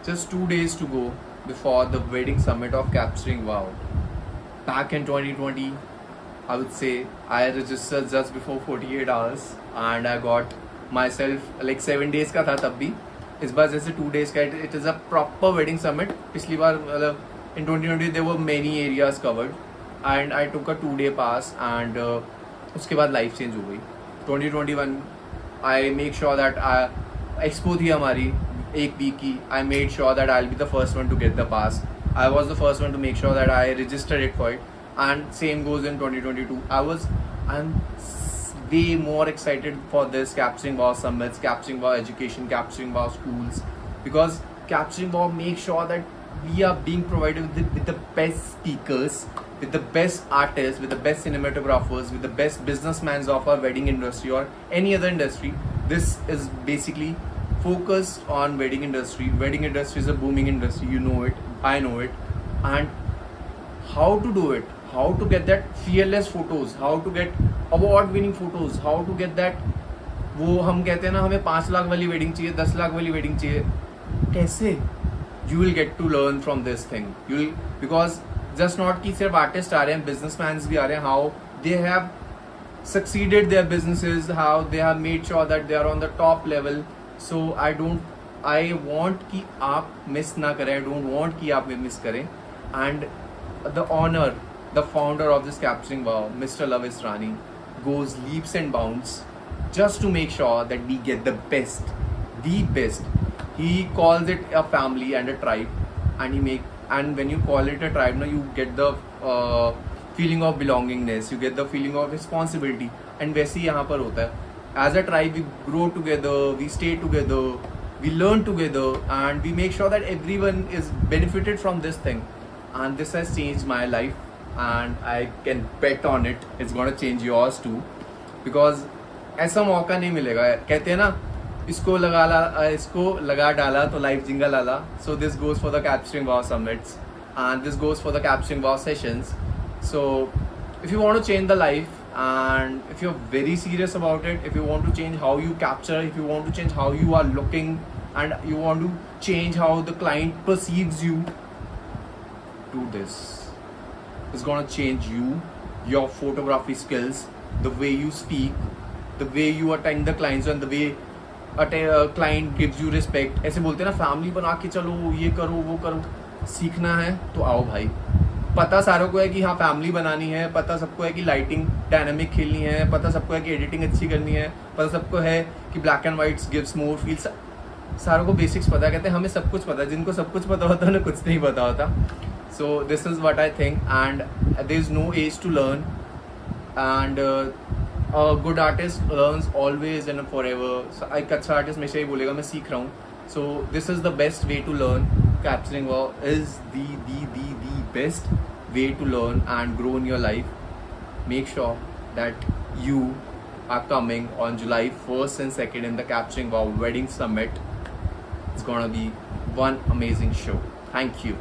just 2 days to go before the wedding summit of Capturing Wow. Back in 2020, I would say I registered just before 48 hours and I got myself like 7 days का था तब भी. इस बार जैसे 2 days का it is a proper wedding summit. पिछली बार मतलब in 2020 there were many areas covered and I took a 2-day pass and उसके बाद life change हो गई. 2021 I make sure that expo थी हमारी एक week की. I made sure that I'll be the first one to get the pass. I was the first one to make sure that I registered it for it. And same goes in 2022. I'm way more excited for this Capturing Wow summits, Capturing Wow education, Capturing Wow schools, because Capturing Wow makes sure that we are being provided with the best speakers, with the best artists, with the best cinematographers, with the best businessmen of our wedding industry or any other industry. This is basically focused on wedding industry. Wedding industry is a booming industry. You know it, I know it, and how to do it, how to get that fearless photos, how to get award winning photos, how to get that. वो हम कहते हैं ना हमें 5 लाख वाली wedding चाहिए, 10 लाख वाली wedding चाहिए, कैसे? You will get to learn from this thing. You will, because just not कि सिर्फ आर्टिस्ट आ रहे हैं, businessmen भी आ रहे हैं, how they have succeeded their businesses, how they have made sure that they are on the top level. So I want कि आप miss ना करें, I don't want कि आप मिस करें. And the honor, the founder of this Capturing Wow, Mr. Luv Israni, goes leaps and bounds just to make sure that we get the best. He calls it a family and a tribe, and when you call it a tribe, now you get the feeling of belongingness, you get the feeling of responsibility, and वैसे ही यहाँ पर होता है. As a tribe, we grow together, we stay together, we learn together, and we make sure that everyone is benefited from this thing. And this has changed my life, and I can bet on it, it's gonna change yours too, because ऐसा मौका नहीं मिलेगा. कहते हैं ना, इसको लगा डाला तो लाइफ जिंगल आला. So this goes for the Capturing Wow summits, and this goes for the Capturing Wow sessions. So if you want to change the life, and if you're very serious about it, if you want to change how you capture, if you want to change how you are looking, and you want to change how the client perceives you, do this. It's gonna change you, your photography skills, the way you speak, the way you attend the clients, and the way a client gives you respect. ऐसे बोलते हैं ना, family बना के चलो, ये करो वो करो. सीखना है तो आओ भाई. पता सारों को है कि हाँ फैमिली बनानी है, पता सबको है कि लाइटिंग डायनामिक खेलनी है, पता सबको है कि एडिटिंग अच्छी करनी है, पता सबको है कि black and whites gives more feels. सारों को बेसिक्स पता है. कहते हैं हमें सब कुछ पता है. जिनको सब कुछ पता होता है उन्हें कुछ नहीं पता होता. So this is what I think, and there is no age to learn, and a good artist learns always and forever. So एक अच्छा artist हमेशा ही बोलेगा मैं सीख रहा हूँ. So this is the best way to learn. Capturing Wow is the best way to learn and grow in your life. Make sure that you are coming on July 1st and 2nd in the Capturing Wow Wedding Summit. It's gonna be one amazing show. Thank you.